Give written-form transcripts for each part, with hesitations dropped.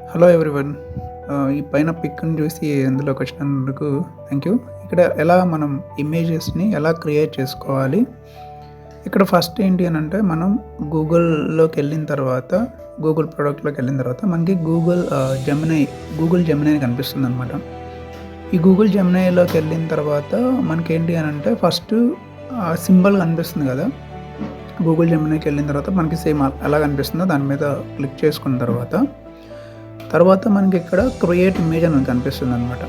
Hello everyone. ఈ పైన పిక్‌ని చూసి ఇందులోకి వచ్చినందుకు థ్యాంక్ యూ. ఇక్కడ ఎలా మనం ఇమేజెస్‌ని ఎలా క్రియేట్ చేసుకోవాలి. ఇక్కడ ఫస్ట్ ఏంటి అనంటే మనం గూగుల్‌లోకెళ్ళిన తర్వాత గూగుల్ ప్రొడక్ట్‌లోకెళ్ళిన తర్వాత మనకి గూగుల్ జెమినీ అని కనిపిస్తుందనమాట. ఈ గూగుల్ జెమినీలోకెళ్ళిన తర్వాత మనకేంటి అనంటే ఫస్ట్ సింబల్ కనిపిస్తుంది కదా! గూగుల్ జెమినీకెళ్ళిన తర్వాత మనకి సేమ్ ఎలా కనిపిస్తుందో దాని మీద క్లిక్ చేసుకున్న తర్వాత మనకి ఇక్కడ క్రియేట్ ఇమేజ్ అని కనిపిస్తుందనమాట.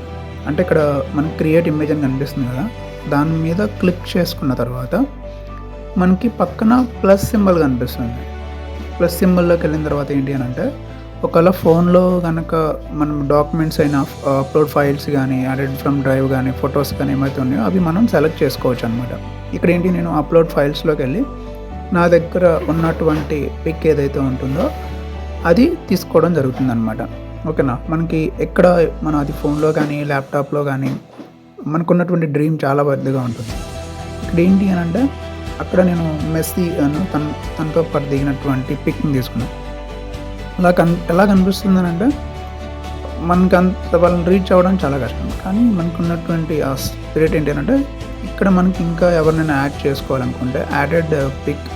అంటే ఇక్కడ మనకి క్రియేట్ ఇమేజ్ అని కనిపిస్తుంది కదా! దాని మీద క్లిక్ చేసుకున్న తర్వాత మనకి పక్కన ప్లస్ సింబల్ కనిపిస్తుంది. ప్లస్ సింబల్‌లోకి వెళ్ళిన తర్వాత ఏంటి అనంటే ఒకవేళ ఫోన్‌లో గనక మనం డాక్యుమెంట్స్ అయినా అప్‌లోడ్ ఫైల్స్ గానీ, యాడెడ్ ఫ్రమ్ డ్రైవ్ గానీ, ఫోటోస్ కానీ ఏమైతే ఉన్నాయో అవి మనం సెలెక్ట్ చేసుకోవచ్చు అనమాట. ఇక్కడ ఏంటి నేను అప్‌లోడ్ ఫైల్స్‌లోకెళ్ళి నా దగ్గర ఉన్నటువంటి పిక్ ఏదైతే ఉంటుందో అది తీసుకోవడం జరుగుతుందనమాట. ఓకేనా. మనకి ఎక్కడ మనం అది ఫోన్‌లో కానీ, ల్యాప్‌టాప్‌లో కానీ మనకున్నటువంటి డ్రీమ్ చాలా పెద్దగా ఉంటుంది. ఇక్కడ ఏంటి అనంటే అక్కడ నేను మెస్సీ తనతో పాటు దిగినటువంటి పిక్‌ని తీసుకున్నాను. ఎలా కనిపిస్తుందనంటే మనకంత వాళ్ళని రీచ్ అవ్వడం చాలా కష్టం. కానీ మనకున్నటువంటి ఆ స్పిరిట్ ఏంటి అనంటే ఇక్కడ మనకి ఇంకా ఎవరినైనా యాడ్ చేసుకోవాలనుకుంటే యాడెడ్ పిక్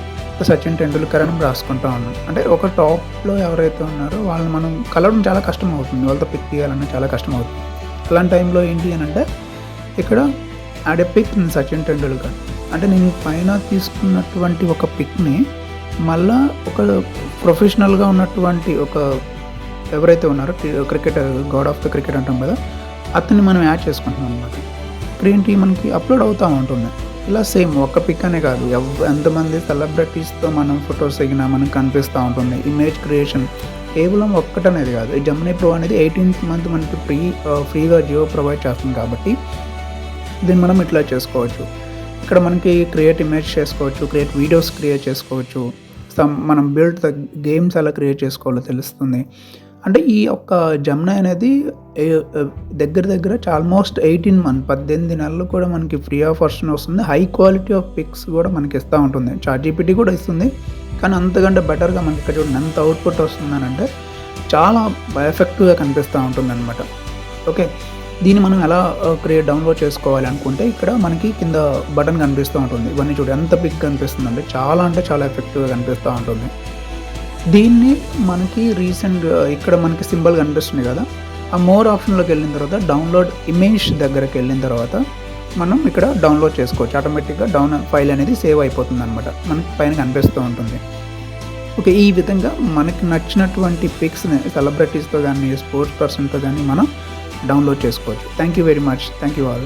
సచిన్ టెండూల్కర్ అని రాసుకుంటా ఉన్నాను. అంటే ఒక టాప్‌లో ఎవరైతే ఉన్నారో వాళ్ళని మనం కలవడం చాలా కష్టం అవుతుంది. వాళ్ళతో పిక్ తీయాలన్నా చాలా కష్టం అవుతుంది. అలాంటి టైంలో ఏంటి అనంటే ఇక్కడ add a pic Sachin Tendulkar. అంటే నేను పైన తీసుకున్నటువంటి ఒక పిక్‌ని మళ్ళా ఒక ప్రొఫెషనల్‌గా ఉన్నటువంటి ఎవరైతే ఉన్నారో cricketer, God of the cricket అంటాం కదా! అతన్ని మనం యాడ్ చేసుకుంటున్నాం అనమాట. ఇక్కడ ఏంటి మనకి అప్‌లోడ్ అవుతూ ఉంటుంది. ఇలా సేమ్ ఒక్క పిక్ అనే కాదు, ఎంతమంది సెలబ్రిటీస్‌తో మనం ఫొటోస్ దిగినా మనకు కనిపిస్తూ ఉంటుంది. ఇమేజ్ క్రియేషన్ కేవలం ఒక్కటనేది కాదు. ఈ జెమినీ ప్రో అనేది 18th మంత్ మనకి ఫ్రీగా జియో ప్రొవైడ్ చేస్తుంది కాబట్టి దీన్ని మనం ఇట్లా చేసుకోవచ్చు. ఇక్కడ మనకి క్రియేట్ ఇమేజ్ చేసుకోవచ్చు, క్రియేట్ వీడియోస్ క్రియేట్ చేసుకోవచ్చు. మనం గేమ్స్ ఎలా క్రియేట్ చేసుకోవాలో తెలుస్తుంది. అంటే ఈ యొక్క జెమినీ అనేది దగ్గర ఆల్మోస్ట్ 18 నెలలు కూడా మనకి ఫ్రీ ఆఫ్ వర్షన్ వస్తుంది. హై క్వాలిటీ ఆఫ్ పిక్స్ కూడా మనకి ఇస్తూ ఉంటుంది. చాట్‌జీపీటీ కూడా ఇస్తుంది. కానీ అంతకంటే బెటర్గా మనకి ఇక్కడ చూడండి ఎంత అవుట్‌పుట్ వస్తుందనంటే చాలా ఎఫెక్టివ్‌గా కనిపిస్తూ ఉంటుందన్నమాట. ఓకే. దీన్ని మనం ఎలా డౌన్లోడ్ చేసుకోవాలి అనుకుంటే ఇక్కడ మనకి కింద బటన్ కనిపిస్తూ ఉంటుంది. ఇవన్నీ చూడు ఎంత పిక్ కనిపిస్తుందంటే అంటే చాలా ఎఫెక్టివ్‌గా కనిపిస్తూ ఉంటుంది. దీన్ని మనకి ఇక్కడ మనకి సింబల్ కనిపిస్తుంది కదా! ఆ మోర్ ఆప్షన్‌లోకి వెళ్ళిన తర్వాత డౌన్లోడ్ ఇమేజ్ దగ్గరికి వెళ్ళిన తర్వాత మనం ఇక్కడ డౌన్లోడ్ చేసుకోవచ్చు. ఆటోమేటిక్‌గా ఫైల్ అనేది సేవ్ అయిపోతుందనమాట. మనకి పైన కనిపిస్తూ ఉంటుంది. ఓకే. ఈ విధంగా మనకి నచ్చినటువంటి పిక్స్‌ని సెలబ్రిటీస్‌తో కానీ, స్పోర్ట్స్ పర్సన్‌తో కానీ మనం డౌన్లోడ్ చేసుకోవచ్చు. Thank you very much. Thank you all.